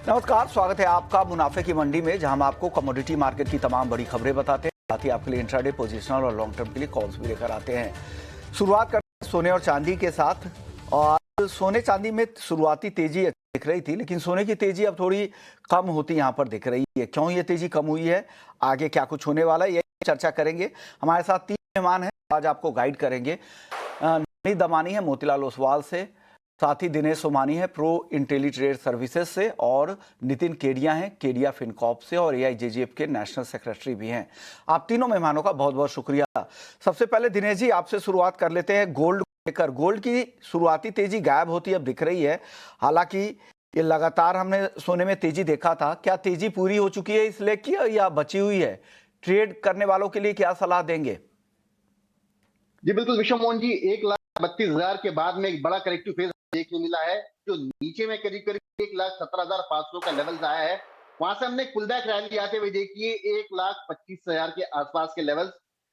नमस्कार, स्वागत है आपका मुनाफे की मंडी में, जहां हम आपको कमोडिटी मार्केट की तमाम बड़ी खबरें बताते हैं। साथ ही आपके लिए इंट्राडे, पोजिशनल और लॉन्ग टर्म के लिए कॉल्स भी लेकर आते हैं। शुरुआत करते हैं सोने और चांदी के साथ। और सोने चांदी में शुरुआती तेजी दिख रही थी, लेकिन सोने की तेजी अब थोड़ी कम होती यहाँ पर दिख रही है। क्यों ये तेजी कम हुई है, आगे क्या कुछ होने वाला है, यही चर्चा करेंगे। हमारे साथ 3 मेहमान हैं, आज आपको गाइड करेंगे। नवनीत दमानी है मोतीलाल ओसवाल से, साथ ही दिनेश सोमानी है प्रो इंटेलीट्रेड सर्विसेज से, और नितिन केडिया हैं केडिया फिनकॉर्प से, और एआईजेजेएफ के नेशनल सेक्रेटरी भी हैं। आप तीनों मेहमानों का बहुत बहुत शुक्रिया। सबसे पहले दिनेश जी, आपसे शुरुआत कर लेते हैं। गोल्ड को लेकर गोल्ड की शुरुआती तेजी गायब होती अब दिख रही है। हालांकि ये लगातार हमने सोने में तेजी देखा था। क्या तेजी पूरी हो चुकी है इस लेग की, या बची हुई है? ट्रेड करने वालों के लिए क्या सलाह देंगे? जी बिल्कुल विश्व मोहन जी, 1,32,000 के बाद में एक बड़ा करेक्टिव फेज देखने मिला है। जो नीचे में करीब करीब 1,17,500 का लेवल आया है, वहां से हमने पुल बैक रैली आते हुए देखिए 1,25,000 के आसपास के लेवल्स।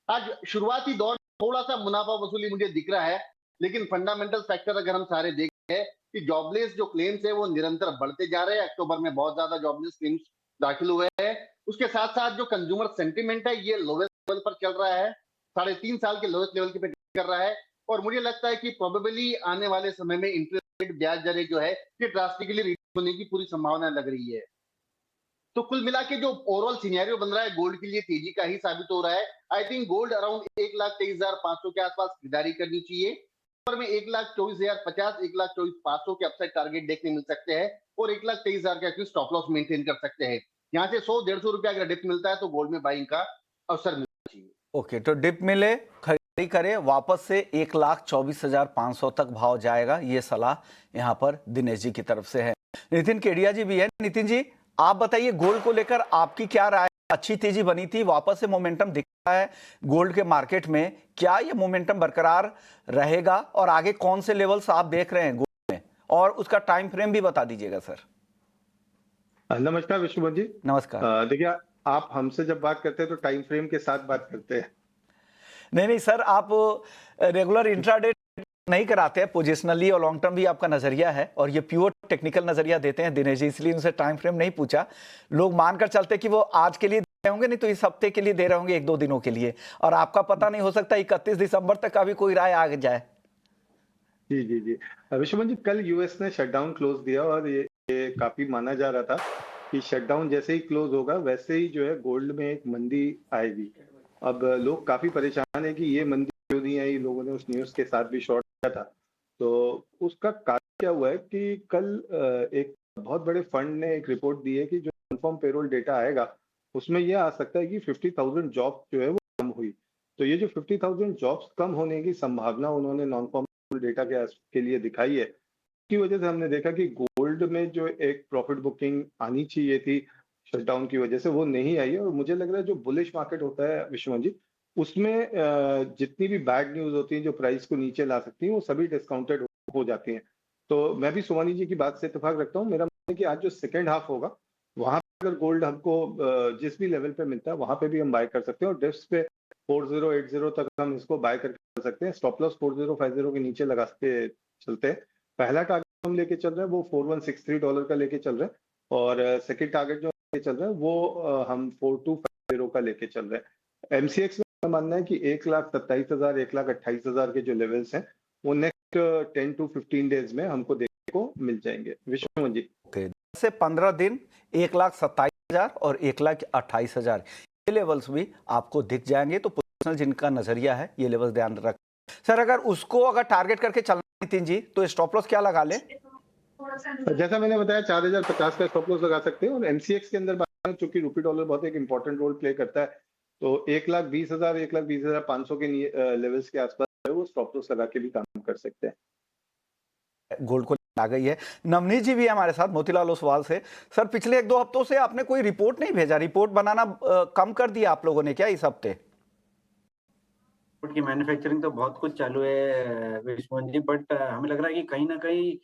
आज शुरुआती दौर में थोड़ा सा मुनाफा वसूली मुझे दिख रहा है, लेकिन फंडामेंटल फैक्टर अगर हम सारे देखें कि जॉबलेस जो क्लेम्स है वो निरंतर बढ़ते जा रहे हैं। अक्टूबर में बहुत ज्यादा जॉबलेस क्लेम्स दाखिल हुए हैं। उसके साथ साथ जो कंज्यूमर सेंटिमेंट है ये लोवेस्ट लेवल पर चल रहा है, 3.5 साल के लोएस्ट लेवल पे कर रहा है। और मुझे लगता है कि प्रोबेबली आने वाले समय में इंटरेस्ट रेट ब्याज दरें जो है ये ड्रास्टिकली रिड्यूस होने की पूरी संभावना लग रही है। तो कुल मिला के जो ओवरऑल सिनेरियो बन रहा है गोल्ड के लिए तेजी का ही साबित हो रहा है। आई थिंक गोल्ड अराउंड 1,23,500 के आसपास खरीदारी करनी चाहिए। ऊपर में 1,24,050, 1,24,500 के अपसाइड टारगेट देखने मिल सकते हैं, और 1,23,000 का स्टॉप लॉस मेंटेन कर सकते हैं। यहाँ से 100-150 रुपया अगर डिप मिलता है तो गोल्ड में बाइंग का अवसर मिलना चाहिए। ओके, तो डिप मिले खरीदारी करें, वापस से 1,24,500 तक भाव जाएगा, ये सलाह यहाँ पर दिनेश जी की तरफ से है। नितिन केडिया जी भी है। नितिन जी, आप बताइए गोल्ड को लेकर आपकी क्या राय? अच्छी तेजी बनी थी, वापस से मोमेंटम दिख रहा है गोल्ड के मार्केट में। क्या ये मोमेंटम बरकरार रहेगा, और आगे कौन से लेवल्स आप देख रहे हैं गोल्ड में, और उसका टाइम फ्रेम भी बता दीजिएगा सर। नमस्कार विष्णुपत जी। नमस्कार। देखिए, आप हमसे जब बात करते हैं तो टाइम फ्रेम के साथ बात करते हैं। नहीं सर, आप रेगुलर इंट्राडे नहीं कराते हैं, पोजिशनली और लॉन्ग टर्म भी आपका नजरिया है, और ये प्योर टेक्निकल नजरिया देते हैं दिनेश जी, इसलिए उनसे टाइम फ्रेम नहीं पूछा। लोग मानकर चलते कि वो आज के लिए दे रहे होंगे, नहीं तो इस हफ्ते के लिए दे रहे होंगे, 1-2 दिनों के लिए, और आपका पता नहीं, हो सकता 31 दिसंबर तक का भी कोई राय आ जाए। जी जी जी। विष्णुपत जी, कल यूएस ने शटडाउन क्लोज दिया, और ये काफी माना जा रहा था कि शटडाउन जैसे ही क्लोज होगा वैसे ही जो है गोल्ड में एक मंदी आएगी। अब लोग काफी परेशान है कि ये मंदी क्यों नहीं आई। लोगों ने उस न्यूज के साथ भी शॉर्ट किया था। तो उसका कारण क्या हुआ है कि कल एक बहुत बड़े फंड ने एक रिपोर्ट दी है कि जो कन्फर्म पेरोल डेटा आएगा उसमें यह आ सकता है कि 50,000 जॉब जो है वो कम हुई। तो ये जो 50,000 जॉब्स कम होने की संभावना उन्होंने नॉन फॉर्म डेटा के लिए दिखाई है, की वजह से हमने देखा कि गोल्ड में जो एक प्रॉफिट बुकिंग आनी चाहिए थी शटडाउन की वजह से, वो नहीं आई है। और मुझे लग रहा है जो बुलिश मार्केट होता है विश्वनाथ जी, उसमें जितनी भी बैड न्यूज होती है जो प्राइस को नीचे ला सकती है वो सभी डिस्काउंटेड हो जाती हैं। तो मैं भी सोमानी जी की बात से इत्तेफाक रखता हूँ। मेरा मानना है कि आज जो सेकेंड हाफ होगा वहां पर अगर गोल्ड हमको जिस भी लेवल पे मिलता है वहां पे भी हम बाय कर सकते हैं, और डिप्स पे 4080 तक हम इसको बाय कर सकते हैं। स्टॉप लॉस 4050 के नीचे लगा के चलते हैं। पहला टारगेट हम लेके चल रहे हैं वो $4163 का लेके चल रहे हैं, और सेकंड टारगेट जो लेके चल रहे हैं वो हम 4250 का लेके चल रहे हैं। एमसीएक्स में मानना है कि 1,27,000 1,28,000 के जो लेवल्स हैं वो नेक्स्ट 10 to 15 डेज में हमको देखने को मिल जाएंगे विष्णु जी। ओके, 10 से 15 दिन 1,27,000 और 1,28,000 ये लेवल्स भी आपको दिख जाएंगे। तो पोजिशनल जिनका नजरिया है ये लेवल्स ध्यान रख सर। अगर टारगेट करके चलना नितिन जी, तो स्टॉप लॉस क्या लगा ले? जैसा मैंने बताया 4,050 का स्टॉप लॉस लगा सकते हैं, और एमसीएक्स के अंदर बात चूंकि रूपी डॉलर बहुत एक इंपॉर्टेंट रोल प्ले करता है, तो 1,20,000 1,20,500 के लेवल्स के आसपास है वो स्टॉप लॉस लगा के भी काम कर सकते हैं। गोल्ड को आ गई है। नवनीत जी भी है हमारे साथ मोतीलाल ओसवाल से। सर, पिछले 1-2 हफ्तों से आपने कोई रिपोर्ट नहीं भेजा, रिपोर्ट बनाना कम कर दिया आप लोगों ने क्या इस हफ्ते? की मैन्युफैक्चरिंग तो बहुत कुछ चालू है विश्वनाथ जी, बट हमें लग रहा है कि कहीं ना कहीं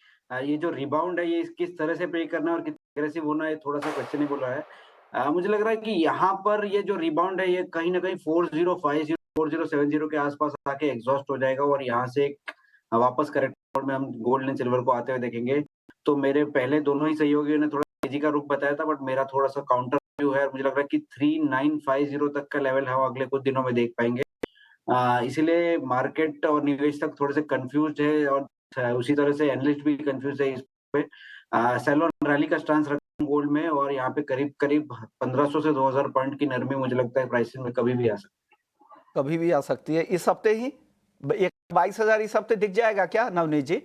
ये जो रिबाउंड है ये किस तरह से पे करना है और कितना एग्रेसिव होना है, थोड़ा सा क्वेश्चनेबल है। मुझे लग रहा है कि यहाँ पर ये जो रिबाउंड है ये कहीं ना कहीं 4050 4070 के आसपास आके एग्जॉस्ट हो जाएगा, और यहाँ से एक वापस करेक्ट मोड में हम गोल्ड एंड सिल्वर को आते हुए देखेंगे। तो मेरे पहले दोनों ही सहयोगियों ने थोड़ा तेजी का रुख बताया था, बट मेरा थोड़ा सा काउंटर व्यू है। मुझे लग रहा है कि 3950 तक का लेवल हम अगले कुछ दिनों में देख पाएंगे। इसीलिए मार्केट और निवेशक थोड़े से कंफ्यूज्ड है, और उसी तरह से एनालिस्ट भी कंफ्यूज है इस पे। सेल ऑन रैली का स्टांस रखा गोल्ड में, और यहाँ पे करीब करीब 1500 से 2000 पॉइंट की नरमी मुझे लगता है प्राइसिंग में कभी भी आ सकती कभी भी आ सकती है। इस हफ्ते ही 1,22,000 इस हफ्ते दिख जाएगा क्या नवनीत जी?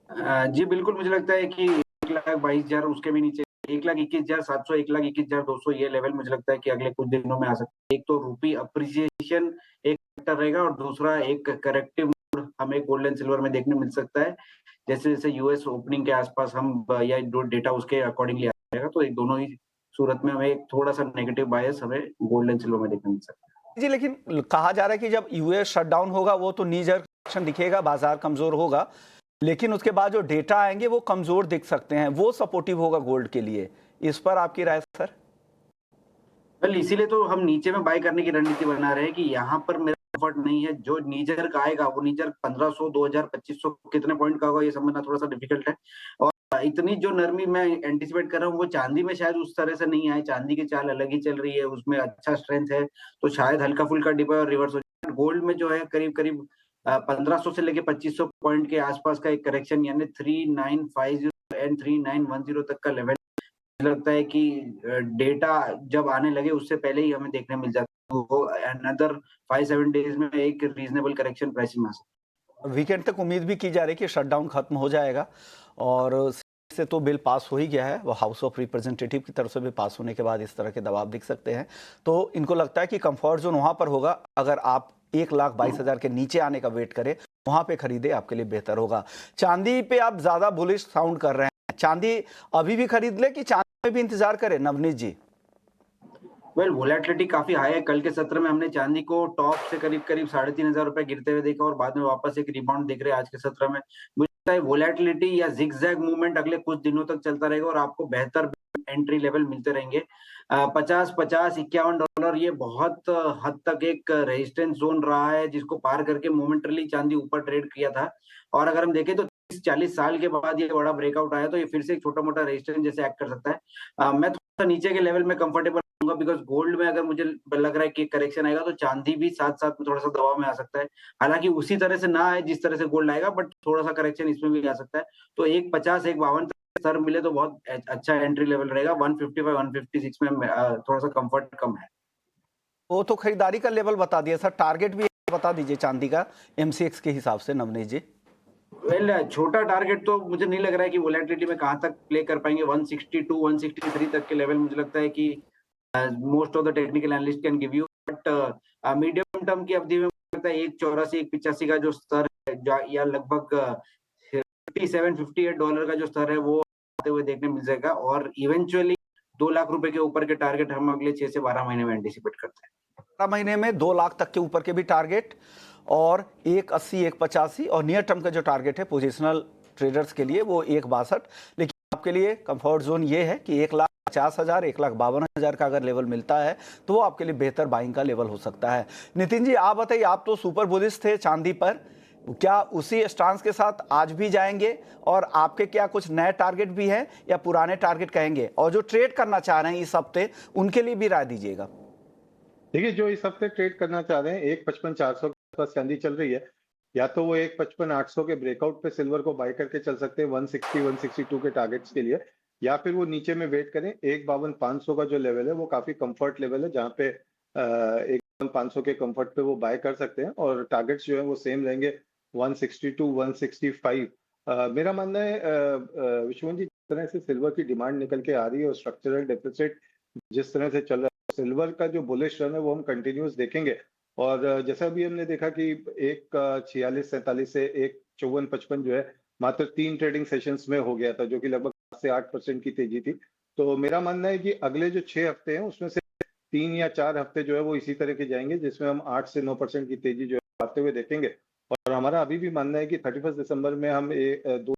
है। जी बिल्कुल, मुझे लगता है कि 1,22,000 उसके भी नीचे 1,21,700, 1,21,200 ये लेवल मुझे लगता है कि अगले कुछ दिनों में आ सकता है। एक तो रूपी अप्रिसिएशन एक फैक्टर रहेगा, और दूसरा एक करेक्टिव मूड हमें गोल्ड एंड सिल्वर में देखने मिल सकता है। जैसे जैसे यूएस ओपनिंग के आसपास हम या जो डेटा उसके अकॉर्डिंगली आ जाएगा, तो एक दोनों ही सूरत में हमें एक थोड़ा सा नेगेटिव बायस हमें गोल्ड एंड सिल्वर में देखने मिल सकता है। जी, लेकिन कहा जा रहा है कि जब यूएस शटडाउन होगा वो तो नी जर्क रिएक्शन दिखेगा, बाजार कमजोर होगा, लेकिन उसके बाद जो डेटा आएंगे वो कमजोर दिख सकते हैं, वो सपोर्टिव होगा गोल्ड के लिए। इस पर आपकी राय सर? वेल, इसीलिए तो हम नीचे में बाय करने की रणनीति बना रहे हैं कि यहाँ पर मेरा कंफर्ट नहीं है। जो नीजर का आएगा वो नीजर 1500, 2000, 2500 कितने पॉइंट का होगा ये समझना थोड़ा सा डिफिकल्ट है। और इतनी जो नरमी मैं एंटिसिपेट कर रहा हूँ वो चांदी में शायद उस तरह से नहीं आए। चांदी की चाल अलग ही चल रही है, उसमें अच्छा स्ट्रेंथ है, तो शायद हल्का फुल्का डिप है और रिवर्स हो जाए। गोल्ड में जो है करीब करीब 1500 से लेके 2500 पॉइंट के आसपास का एक करेक्शन, यानी 3950 एंड 3910 तक का लेवल मुझे लगता है कि डेटा जब आने लगे उससे पहले ही हमें देखने मिल जाता है। वो अनदर 5-7 डेज में एक रीजनेबल करेक्शन प्राइसिंग में आ सकता है। वीकेंड तक उम्मीद भी की जा रही है कि शटडाउन खत्म हो जाएगा, और से तो बिल पास हो ही गया है, वो हाउस ऑफ रिप्रेजेंटेटिव की तरफ से भी पास होने के बाद इस तरह के दबाव दिख सकते हैं। तो इनको लगता है कि कंफर्ट जोन वहां पर होगा। अगर आप 1,22,000 के नीचे आने का वेट करें, वहां पे खरीदे, आपके लिए बेहतर होगा। चांदी पे आप ज्यादा बुलिश साउंड कर रहे हैं, चांदी अभी भी खरीद ले कि चांदी में भी इंतजार करें नवनीत जी? वेल, वोलेटिलिटी काफी हाई है। कल के सत्र में हमने चांदी को टॉप से करीब करीब 3,500 रुपए गिरते हुए देखा, और बाद में वापस एक रिबाउंड देख रहे हैं आज के सत्र में। मुझे लगता है वोलेटिलिटी या जिगजैग मूवमेंट अगले कुछ दिनों तक चलता रहेगा, और आपको बेहतर एंट्री लेवल मिलते रहेंगे। 50, 50, $51 ये बहुत हद तक एक रेजिस्टेंस जोन रहा है, जिसको पार करके मोमेंटली चांदी ऊपर ट्रेड किया था। और अगर हम देखें तो 30-40 साल के बाद ये बड़ा ब्रेकआउट आया, तो ये फिर से एक छोटा मोटा रेजिस्टेंस जैसे एक्ट कर सकता है। मैं थोड़ा नीचे के लेवल में कंफर्टेबल रहूंगा, बिकॉज गोल्ड में अगर मुझे लग रहा है कि करेक्शन आएगा, तो चांदी भी साथ साथ में थोड़ा सा दबाव में आ सकता है। हालांकि उसी तरह से ना आए जिस तरह से गोल्ड आएगा, बट थोड़ा सा करेक्शन इसमें भी आ सकता है। तो 150, 152 सर मिले तो बहुत अच्छा एंट्री लेवल रहेगा। 155, 156 में थोड़ा सा कंफर्ट कम है। वो तो खरीदारी का लेवल बता दिया सर, टारगेट भी बता दीजिए चांदी का एमसीएक्स के हिसाब से नवनीत जी। वेल, छोटा टारगेट तो मुझे नहीं लग रहा है कि वोलेटिलिटी में कहां तक प्ले कर पाएंगे। 162, 163 तक के लेवल मुझे लगता है कि most of the technical analyst can give you, but medium term की अवधि में मुझे लगता है 184, 185 का जो स्तर है, या लगभग $57-58 का जो स्तर है, वो आते हुए देखने मिल जाएगा। और इवेंचुअली 2 लाख रुपए के ऊपर के टारगेट हम अगले 6 से 12 महीने में एंटिसिपेट करते हैं। 12 महीने में 2 लाख तक के ऊपर के भी टारगेट, और 180, 185, और नियर टर्म का जो टारगेट है पोजिशनल ट्रेडर्स के लिए वो 162। लेकिन आपके लिए कंफर्ट जोन ये है कि 1,50,000, 1,52,000 का अगर लेवल मिलता है तो वो आपके लिए बेहतर बाइंग का लेवल हो सकता है। नितिन जी, आप बताइए, आप तो सुपर बुलिश थे चांदी पर, क्या उसी स्टांस के साथ आज भी जाएंगे, और आपके क्या कुछ नए टारगेट भी हैं या पुराने टारगेट कहेंगे? और जो ट्रेड करना चाह रहे हैं इस हफ्ते, उनके लिए भी राय दीजिएगा। देखिए, जो इस हफ्ते ट्रेड करना चाह रहे हैं, 1,55,400 के आसपास चांदी चल रही है, या तो वो 1,55,800 के ब्रेकआउट पे सिल्वर को बाय करके चल सकते हैं 160, 162 के टारगेट्स के लिए, या फिर वो नीचे में वेट करें। 1,52,500 का जो लेवल है वो काफी कंफर्ट लेवल है, जहाँ पे 1,52,500 के कंफर्ट पे वो बाय कर सकते हैं, और टारगेट्स जो है वो सेम रहेंगे 162, 165। मेरा मानना है विश्वनाथ जी, जिस तरह से सिल्वर की डिमांड निकल के आ रही है और स्ट्रक्चरल डेफिसिट जिस तरह से चल रहा है, सिल्वर का जो बुलिश रन है वो हम कंटिन्यूस देखेंगे। और जैसा भी हमने देखा कि एक 46-47 से एक 54-55 जो है मात्र 3 ट्रेडिंग सेशंस में हो गया था, जो कि लगभग 7 से 8% की तेजी थी। तो मेरा मानना है कि अगले जो 6 हफ्ते हैं उसमें से 3 या 4 हफ्ते जो है वो इसी तरह के जाएंगे, जिसमें हम 8 से 9% की तेजी जो है आते हुए देखेंगे। और हमारा अभी भी मानना है कि 31 दिसंबर में हम 2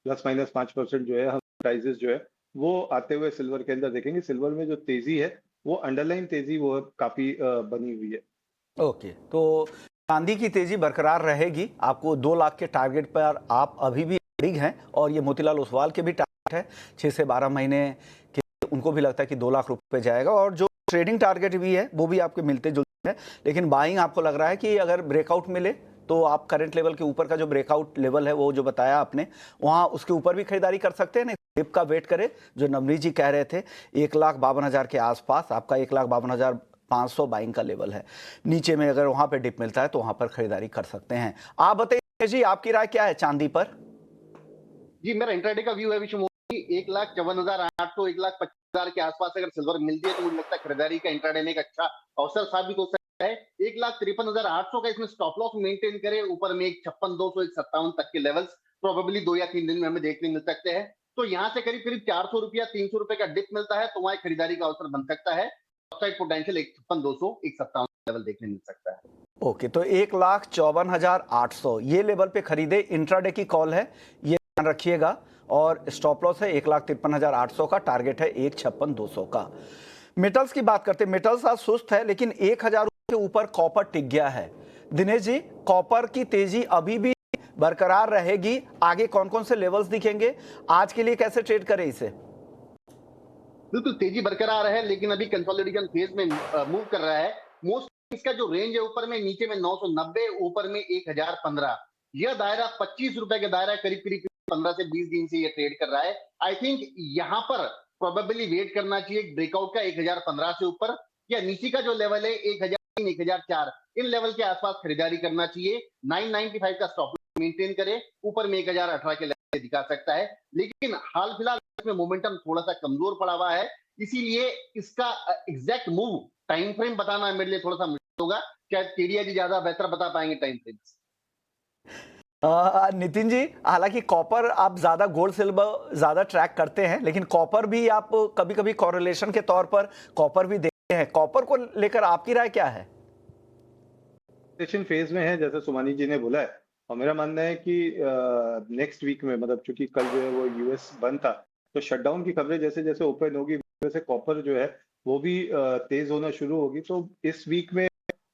±5% जो है हम प्राइजेस जो है वो आते हुए सिल्वर के अंदर देखेंगे। सिल्वर में जो तेजी है वो अंडरलाइन तेजी वो काफी बनी हुई है। ओके, तो चांदी की तेजी बरकरार रहेगी। आपको 2 लाख के टारगेट पर आप अभी भी अड़िग हैं, और ये मोतीलाल ओसवाल के भी है 6 से 12 महीने के, उनको भी लगता है कि 2 लाख रुपए जाएगा, और जो ट्रेडिंग टारगेट भी है वो भी आपके मिलते जुलते हैं। लेकिन बाइंग आपको लग रहा है कि अगर ब्रेकआउट मिले तो आप करंट लेवल के ऊपर का जो ब्रेकआउट लेवल है वो जो बताया आपने, वहां उसके ऊपर भी खरीदारी कर सकते हैं। नहीं, डिप का वेट करें, जो नवनीत जी कह रहे थे 1,52,000 के आसपास आपका 1,52,500 बाइंग का लेवल है। नीचे में अगर वहां पे डिप मिलता है तो वहां पर खरीदारी कर सकते हैं। आप बताइए जी, आपकी राय क्या है चांदी पर? जी, मेरा इंट्राडे का व्यू है विश्व मोदी, 1,54,800 1,25,000 के आसपास अगर सिल्वर मिलती है तो मुझे लगता है खरीदारी का इंट्राडे में एक अच्छा अवसर साबित हो सकता है। 1,53,800 का इसमें स्टॉप लॉस मेंटेन करे, ऊपर में 1,56,200 1,57 तक के लेवल्स प्रोबेबली 2 या 3 दिन में हमें देखने मिल सकते हैं। तो यहाँ से करीब करीब 400 रुपया 300 रुपए का डिप मिलता है तो वहां खरीदारी का अवसर बन सकता है। अपसाइड पोटेंशियल 1,56,200 1,57 लेवल देखने मिल सकता है। ओके, तो 1,54,800 ये लेवल पे खरीदे, इंट्राडे की कॉल है, ये ध्यान रखिएगा। और स्टॉप लॉस है 1,53,800 का, टारगेट है 1,56,200 का। मेटल्स की बात करते हैं, मेटल्स आज सुस्त है लेकिन 1,000 के ऊपर कॉपर टिक गया है। दिनेश जी, कॉपर की तेजी अभी भी बरकरार रहेगी, आगे कौन कौन से लेवल्स दिखेंगे, आज के लिए कैसे ट्रेड करें इसे? बिल्कुल तेजी बरकरार है लेकिन अभी कंसोलिडेशन फेज में मूव कर रहा है। मोस्ट इसका जो रेंज है ऊपर में नीचे में 990, ऊपर में 1,015, यह दायरा 25 रुपए का दायरा करीब करीब 15 से 20 दिन से ये ट्रेड कर रहा है। आई थिंक यहाँ पर प्रोबेबली वेट करना चाहिए ब्रेकआउट का 1,015 से ऊपर, या नीचे का जो लेवल है 1,003 1,004 इन लेवल के आसपास खरीदारी करना चाहिए। 995 का स्टॉप मेंटेन करे, ऊपर में 1,018 के लेवल दिखा सकता है। लेकिन हाल फिलहाल इसमें मोमेंटम थोड़ा सा कमजोर पड़ा हुआ है, इसीलिए इसका एग्जैक्ट मूव टाइम फ्रेम बताना मेरे लिए थोड़ा सा मुश्किल होगा। शायद केडिया जी ज्यादा बेहतर बता पाएंगे टाइम फ्रेम्स। नितिन जी, हालांकि कॉपर आप ज्यादा गोल्ड सिल्वर ज्यादा ट्रैक करते हैं, लेकिन कॉपर भी आप कभी कभी कॉरिलेशन के तौर पर कॉपर भी देखते हैं। कॉपर को लेकर आपकी राय क्या है? फेज में है जैसे सुमानी जी ने बोला है, और मेरा मानना है कि नेक्स्ट वीक में, मतलब चूंकि कल जो है वो यूएस बंद था, तो शटडाउन की खबरें जैसे जैसे ओपन होगी वैसे कॉपर जो है वो भी तेज होना शुरू होगी। तो इस वीक में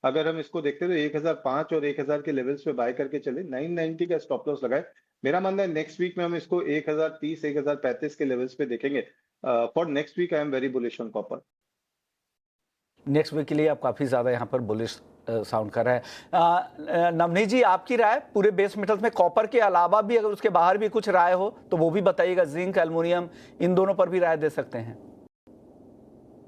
अगर हम इसको देखते हैं तो 1,005 और 1,000 के लेवल्स पे बाय करके चले, 990 का स्टॉप लॉस लगाए। मेरा मानना है नेक्स्ट वीक में हम इसको 1,030 1,035 के लेवल्स पे देखेंगे। For next week I am very bullish on copper. Next week के लिए आप काफी ज्यादा यहाँ पर बुलिश साउंड कर रहे हैं। नवनीत जी, आपकी राय पूरे बेस मेटल्स में कॉपर के अलावा भी, अगर उसके बाहर भी कुछ राय हो तो वो भी बताइएगा। जिंक, एल्युमिनियम, इन दोनों पर भी राय दे सकते हैं।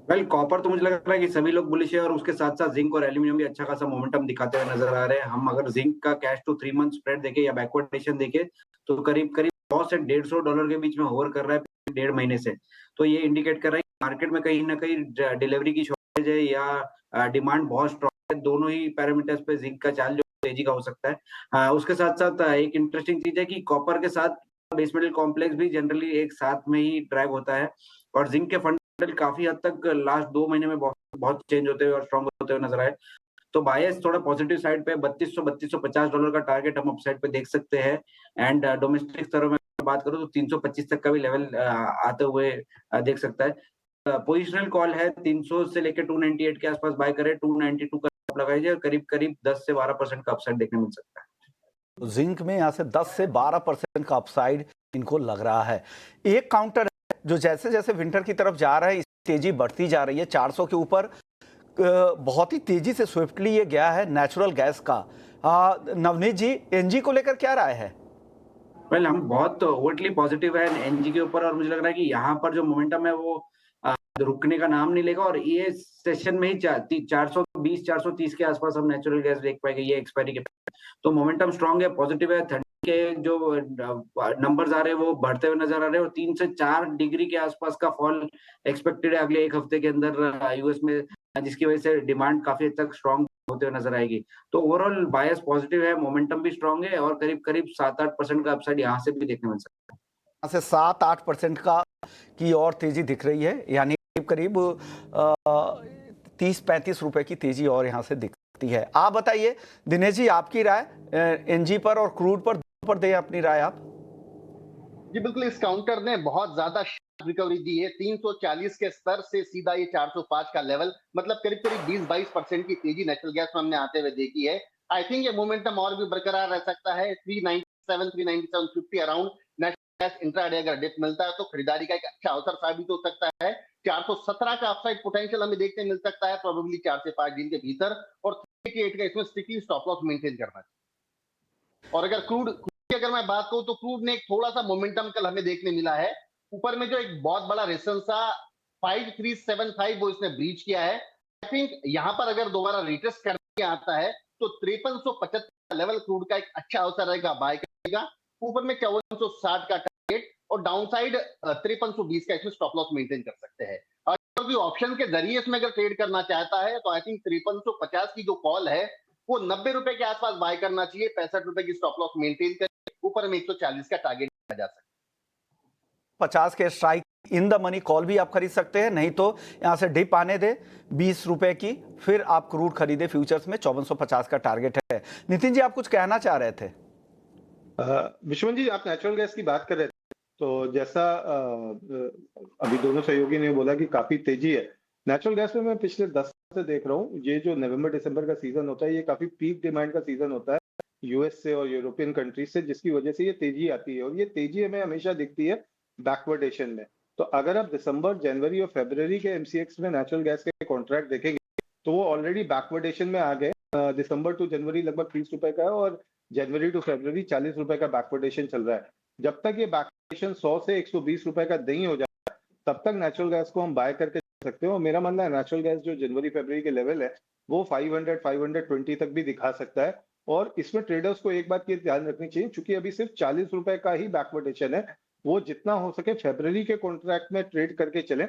वेल, कॉपर तो मुझे लग रहा है कि सभी लोग बुलिश है, और उसके साथ साथ जिंक और एल्यूमिनियम भी अच्छा खासा मोमेंटम दिखाते हुए नजर आ रहे हैं। हम अगर जिंक का कैश टू 3 मंथ स्प्रेड देखें या बैकवर्डेशन देखें तो करीब करीब $100 से $150 के बीच में होवर कर रहा है 1.5 महीने से। तो ये इंडिकेट कर रहा है कि मार्केट में कहीं ना कहीं डिलीवरी की शॉर्टेज है या डिमांड बहुत स्ट्रॉन्ग है। दोनों ही पैरामीटर्स पे जिंक का चाल जो तेजी का हो सकता है। उसके साथ साथ एक इंटरेस्टिंग चीज है कि कॉपर के साथ बेस मेटल कॉम्प्लेक्स भी जनरली एक साथ में ही ड्रैग होता है, और जिंक के फंडामेंटल काफी हद तक लास्ट 2 महीने में बहुत चेंज होते हुए और स्ट्रॉन्ग होते हुए नजर आए। तो बायस थोड़ा पॉजिटिव साइड पे $3,250 का टारगेट हम अपसाइड पे देख सकते हैं। एंड डोमेस्टिक स्तरों में बात करूं तो 325 तक का भी लेवल आते हुए देख सकता है। पोजिशनल कॉल है 300 से लेकर 298 के आसपास बाय करें, 292 का स्टॉप लगाइए, और करीब करीब 10 से 12% का अपसाइड देखने मिल सकता है। जिंक में यहाँ से 10 से 12% का अपसाइड इनको लग रहा है। एक काउंटर है जो जैसे जैसे विंटर की तरफ जा रहा है, तेजी बढ़ती जा रही है। 400 के ऊपर बहुत ही तेजी से स्विफ्टली ये गया है नेचुरल गैस का। नवनीत जी, एनजी को लेकर क्या राय है? वेल, हम बहुत ओवरटली पॉजिटिव है एनजी के ऊपर, और मुझे लग रहा है कि यहाँ पर जो मोमेंटम है वो रुकने का नाम नहीं लेगा, और ये सेशन में ही 420 430 के आसपास हम नेचुरल गैस देख पाएंगे ये एक्सपायरी के। तो मोमेंटम स्ट्रांग है, पॉजिटिव है। ठंड के जो नंबर्स आ रहे हैं वो बढ़ते हुए नजर आ रहे हैं, और 3 से 4 डिग्री के आसपास का फॉल एक्सपेक्टेड है अगले एक हफ्ते के अंदर यूएस में, जिसकी वजह से डिमांड काफी हद तक स्ट्रांग होते हुए नजर आएगी। तो ओवरऑल बायस पॉजिटिव है, मोमेंटम भी स्ट्रांग है, और करीब करीब 7-8% का अपसाइड यहाँ से भी देखने मिल सकता है। यहाँ से 7-8% का की और तेजी दिख रही है, यानी करीब 30-35 रुपए की तेजी और यहाँ से दिखती है। आप बताइए दिनेश जी, आपकी राय एनजी पर और क्रूड पर दें अपनी राय आप। जी बिल्कुल, इस काउंटर ने बहुत ज्यादा रिकवरी दी है। 340 के स्तर से सीधा ये 405 का लेवल, मतलब करीब करीब 20-22% की तेजी नेचुरल गैस में हमने आते हुए देखी है। आई थिंक ये मोमेंटम और भी बरकरार रह सकता है। 397 397 50 अराउंड नेचुरल इंट्राडे अगर डिप मिलता है तो खरीदारी का एक अच्छा अवसर साबित हो सकता है। 417 का अपसाइड पोटेंशियल हमें देखने मिल सकता है प्रोबेबली 4 से 5 दिन के भीतर, और 388 का इसमें स्ट्रिक्टली स्टॉप लॉस मेंटेन करना चाहिए। और अगर क्रूड की अगर मैं बात करूं तो क्रूड ने एक थोड़ा सा मोमेंटम कल हमें देखने मिला है। ऊपर में जो एक बहुत बड़ा रेजिस्टेंस था 5375 वो इसने ब्रीच किया है। आई थिंक यहां पर अगर दोबारा रिटेस्ट करने आता है तो 5375 लेवल क्रूड का एक अच्छा अवसर रहेगा बाय करेगा। ऊपर में 5460 का टारगेट और डाउनसाइड 5320 का इसमें स्टॉप लॉस मेंटेन कर सकते हैं। और भी ऑप्शन के जरिए इसमें अगर ट्रेड करना चाहता है तो आई थिंक 5350 की जो कॉल है वो 90 रुपए के आसपास बाय करना चाहिए, 65 रुपए की स्टॉप लॉस मेंटेन करके ऊपर में 140 का टारगेट किया जा सकता है। 50 के strike in the money call भी आप खरीद सकते हैं, नहीं तो यहां से डिप आने दे 20 रुपए की, फिर आप क्रूड खरीदे फ्यूचर्स में 5450 का टारगेट है। नितिन जी, आप कुछ कहना चाह रहे थे? विश्वनाथ जी, आप नेचुरल गैस की बात कर रहे थे, तो जैसा अभी दोनों सहयोगी ने बोला कि काफी तेजी है नेचुरल गैस में। मैं पिछले 10 साल से देख रहा हूँ, ये जो नवंबर दिसंबर का सीजन होता है ये काफी पीक डिमांड का सीजन होता है यूएस से और यूरोपियन कंट्रीज से, जिसकी वजह से ये तेजी आती है। और ये तेजी हमें हमेशा दिखती है बैकवर्डेशन में। तो अगर आप दिसंबर, जनवरी और फरवरी के एमसीएक्स में नेचुरल गैस के कॉन्ट्रैक्ट देखेंगे तो वो ऑलरेडी बैकवर्डेशन में आ गए। दिसंबर टू जनवरी लगभग 30 रुपए का है और जनवरी टू फरवरी 40 रुपए का बैकवर्डेशन चल रहा है। जब तक ये बैकवर्डेशन 100 से 120 रुपए का नहीं हो जाता तब तक नेचुरल गैस को हम बाय करके सकते हो। और मेरा मानना है नेचुरल गैस जो जनवरी फरवरी के लेवल है वो 500 520 तक भी दिखा सकता है। और इसमें ट्रेडर्स को एक बात की ध्यान रखनी चाहिए, क्योंकि अभी सिर्फ 40 रुपए का ही बैकवर्डेशन है, वो जितना हो सके फरवरी के कॉन्ट्रैक्ट में ट्रेड करके चले,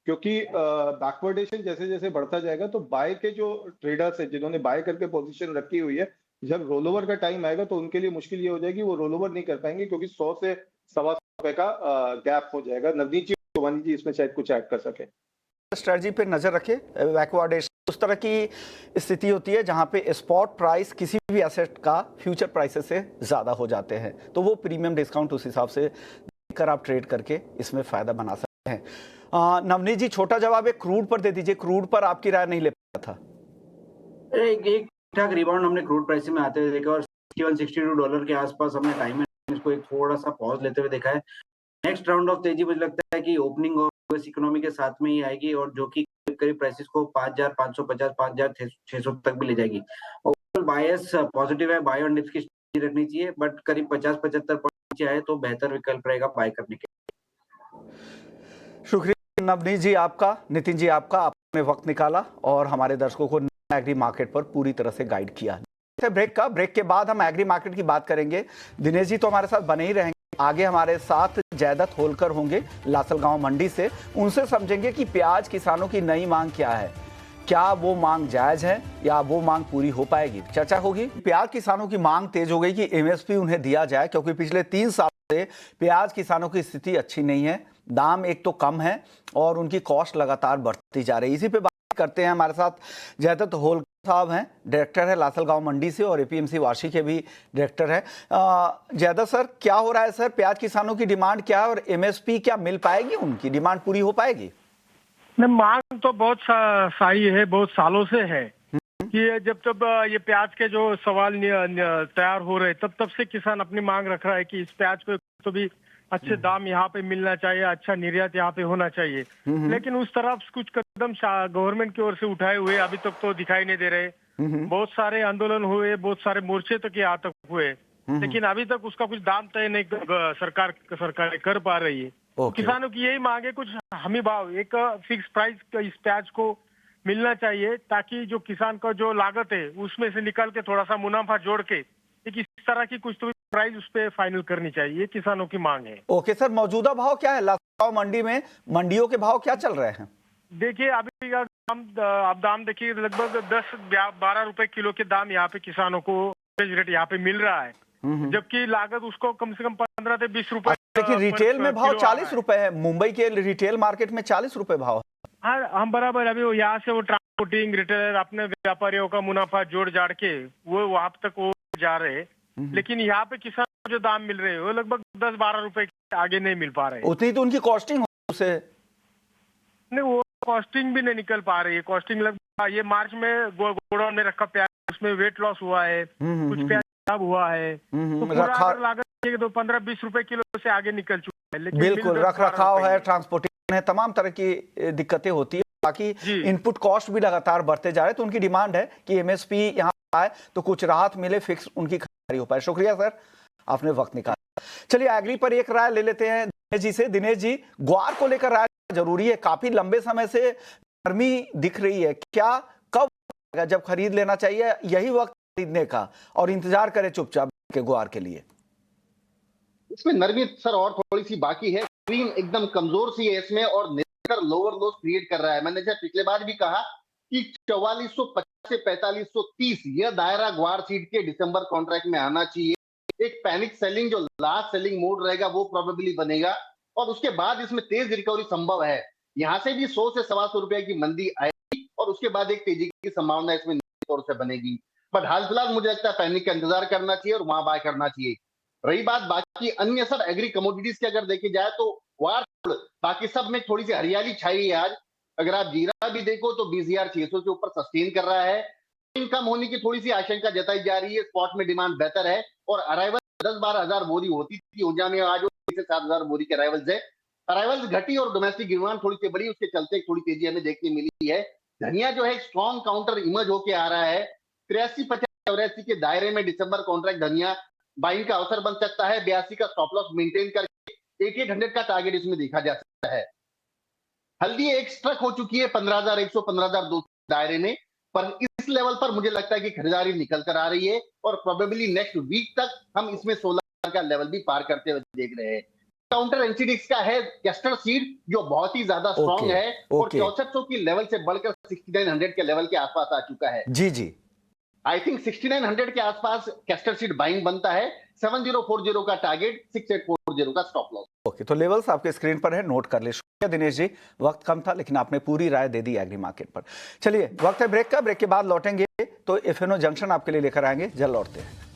क्योंकि बैकवर्डेशन जैसे जैसे बढ़ता जाएगा तो बाय के जो ट्रेडर्स है जिन्होंने बाय करके पोजीशन रखी हुई है, जब रोल ओवर का टाइम आएगा तो उनके लिए मुश्किल ये हो जाएगी, वो रोल ओवर नहीं कर पाएंगे क्योंकि 100 से 125 रुपए का गैप हो जाएगा। नवनीत जी, सोमानी जी इसमें शायद कुछ ऐड कर सके। स्ट्रेटजी पे नजर रखें। बैकवर्डेशन उस तरह की स्थिति होती है जहां पे स्पॉट प्राइस किसी भी एसेट का फ्यूचर प्राइसेस से ज्यादा हो जाते हैं, तो वो प्रीमियम डिस्काउंट उस हिसाब से कर आप ट्रेड करके इसमें फायदा बना सकते हैं। नवनीत जी, छोटा जवाब एक क्रूड पर दे दीजिए, क्रूड पर आपकी राय नहीं ले पाया था। एक ठीक रिबाउंड हमने क्रूड प्राइस में आते हुए देखा और $61-62 के आसपास हमने टाइम इसको एक थोड़ा सा पॉज लेते हुए देखा है। नेक्स्ट राउंड ऑफ तेजी मुझे लगता है कि ओपनिंग ऑफ यूएस इकोनॉमी के साथ में ही आएगी और जो कि करीब प्राइसेस को 5550 5600 तक भी ले जाएगी। ओवरऑल बायस पॉजिटिव है, बाय ऑन डिप्स की स्ट्रेटजी रखनी चाहिए, बट करीब 50-75 पॉइंट नीचे आए तो बेहतर विकल्प रहेगा बाय करने के। शुक्रिया नवनीत जी आपका, नितिन जी आपका, आपने वक्त निकाला और हमारे दर्शकों को एग्री मार्केट पर पूरी तरह से गाइड किया। ब्रेक के बाद हम एग्री मार्केट की बात करेंगे। दिनेश जी तो हमारे साथ बने ही रहेंगे, आगे हमारे साथ जयदत्त होलकर होंगे लासलगांव मंडी से, उनसे समझेंगे कि प्याज किसानों की नई मांग क्या है, क्या वो मांग जायज है या वो मांग पूरी हो पाएगी, चर्चा होगी। प्याज किसानों की मांग तेज हो गई कि एमएसपी उन्हें दिया जाए, क्योंकि पिछले 3 साल से प्याज किसानों की स्थिति अच्छी नहीं है, दाम एक तो कम है और उनकी कॉस्ट लगातार बढ़ती जा रही है। इसी पे बात करते हैं। हमारे साथ जयदत्त होलकर साहब हैं, डायरेक्टर है लासलगांव मंडी से और एपीएमसी वाशी के भी डायरेक्टर है। जयदत्त सर, क्या हो रहा है सर, प्याज किसानों की डिमांड क्या है और एमएसपी क्या मिल पाएगी, उनकी डिमांड पूरी हो पाएगी? मांग तो बहुत सारी है, बहुत सालों से है कि जब ये प्याज के जो सवाल तैयार हो रहे तब से किसान अपनी मांग रख रहा है कि इस प्याज को तो भी अच्छे दाम यहाँ पे मिलना चाहिए, अच्छा निर्यात यहाँ पे होना चाहिए। लेकिन उस तरफ कुछ कदम गवर्नमेंट की ओर से उठाए हुए अभी तक तो दिखाई नहीं दे रहे। बहुत सारे आंदोलन हुए, बहुत सारे मोर्चे तक यहाँ तक हुए, लेकिन अभी तक उसका कुछ दाम तय नहीं सरकार कर पा रही है। किसानों की यही मांग है, कुछ हमी भाव, एक फिक्स प्राइस इस प्याज को मिलना चाहिए, ताकि जो किसान का जो लागत है उसमें से निकाल के थोड़ा सा मुनाफा जोड़ के एक इस तरह की कुछ तो प्राइस उस पे फाइनल करनी चाहिए, किसानों की मांग है। ओके सर, मौजूदा भाव क्या है लासलगांव मंडी में, मंडियों के भाव क्या चल रहे हैं? देखिए अभी आप दाम देखिए, लगभग 10-12 रुपए किलो के दाम यहाँ पे किसानों को रेट यहाँ पे मिल रहा है, जबकि लागत उसको कम से कम 15 से 20 रुपए। देखिए रिटेल में भाव 40 रुपए है, मुंबई के रिटेल मार्केट में 40 रुपए भाव है। हाँ, हम बराबर अभी यहाँ से वो ट्रांसपोर्टिंग रिटेलर अपने व्यापारियों का मुनाफा जोड़ जाड़ के वो वहां तक वो जा रहे हैं, लेकिन यहाँ पे किसान जो दाम मिल रहे हैं वो लगभग 10-12 रुपए के आगे नहीं मिल पा रहे। उतनी तो उनकी कॉस्टिंग उसे नहीं, वो कॉस्टिंग भी नहीं निकल पा रही है। कॉस्टिंग लगभग ये मार्च में गोडाउन में रखा प्याज, उसमें वेट लॉस हुआ है, कुछ प्याज खराब हुआ है तो पूरा अगर लागत देखिए तो 15-20 रुपए किलो से आगे निकल चुका है। लेकिन बिल्कुल, मिल 10-12 रख रखाव रुपए है, ही। ट्रांसपोर्टेशन है, तमाम तरह की दिक्कतें होती है। बाकी जी। इनपुट कॉस्ट भी लगातार बढ़ते जा रहे हैं, तो उनकी डिमांड है कि एमएसपी यहाँ आए तो कुछ राहत मिले, फिक्स उनकी खरीदारी हो पाए। शुक्रिया सर, आपने वक्त निकाला। चलिए एग्री पर एक राय ले लेते हैं दिनेश जी से। दिनेश जी, ग्वार को लेकर राय जरूरी है, काफी लंबे समय से गर्मी दिख रही है, क्या कब जब खरीद लेना चाहिए, यही वक्त खरीदने का, और इंतजार करें चुपचाप के ग्वार के लिए? इसमें नरमी सर और थोड़ी सी बाकी है, स्क्रीन एकदम कमजोर सी है इसमें और निरंतर लोअर लोस क्रिएट कर रहा है। मैंने जैसे पिछले बार भी कहा कि 4450 से 4530 यह दायरा ग्वार सीड के दिसंबर कॉन्ट्रैक्ट में आना चाहिए। एक पैनिक सेलिंग जो लास्ट सेलिंग मोड रहेगा वो प्रोबेबली बनेगा और उसके बाद इसमें तेज रिकवरी संभव है। यहां से भी 100 से 125 रुपए की मंदी आएगी और उसके बाद एक तेजी की संभावना इसमें तौर से बनेगी। बट हाल फिलहाल मुझे लगता है पैनिक का इंतजार करना चाहिए और वहां बाय करना चाहिए। रही बात बाकी अन्य सर एग्री कमोडिटीज की अगर देखी जाए तो वार बाकी सब में थोड़ी सी हरियाली छाई है आज। अगर आप जीरा भी देखो तो 20,600 के ऊपर सस्टेन कर रहा है। कम होने की थोड़ी सी आशंका जताई जा रही है, स्पॉट में डिमांड बेहतर है और अराइवल 10-12 हजार बोरी होती थी ऊर्जा में, आज 7,000 बोरी के अराइवल्स है। अराइवल्स घटी और डोमेस्टिक डिमांड थोड़ी सी बड़ी, उसके चलते थोड़ी तेजी हमें देखने मिली है। धनिया जो है स्ट्रॉन्ग काउंटर इमर्ज होके आ रहा है। 83-50 के दायरे में दिसंबर कॉन्ट्रैक्ट धनिया बाइंग का अवसर बन सकता है। 82 का स्टॉप लॉस मेंटेन करके 8800 का टारगेट इसमें देखा जा सकता है। हल्दी एक स्ट्रक हो चुकी है 15,100 15,200 दायरे में, पर इस लेवल पर मुझे लगता है कि खरीदारी निकल कर आ रही है और प्रोबेबली नेक्स्ट वीक तक हम इसमें 16 का लेवल भी पार करते हुए देख रहे हैं। काउंटर एनसीडीएक्स का है कैस्टर सीड जो बहुत ही ज्यादा स्ट्रॉन्ग है और 6400 की लेवल से बढ़कर 6900 के लेवल के आसपास आ चुका है। जी जी, आई थिंक 6900 के आसपास कैस्टर सीड बाइंग बनता है। 7040 का टारगेट, 6840 का स्टॉप लॉस। ओके, तो लेवल्स आपके स्क्रीन पर है, नोट कर ले। शुक्रिया दिनेश जी, वक्त कम था लेकिन आपने पूरी राय दे दी एग्री मार्केट पर। चलिए वक्त है ब्रेक का, ब्रेक के बाद लौटेंगे तो एफएनओ जंक्शन आपके लिए लेकर आएंगे, जल्द लौटते हैं।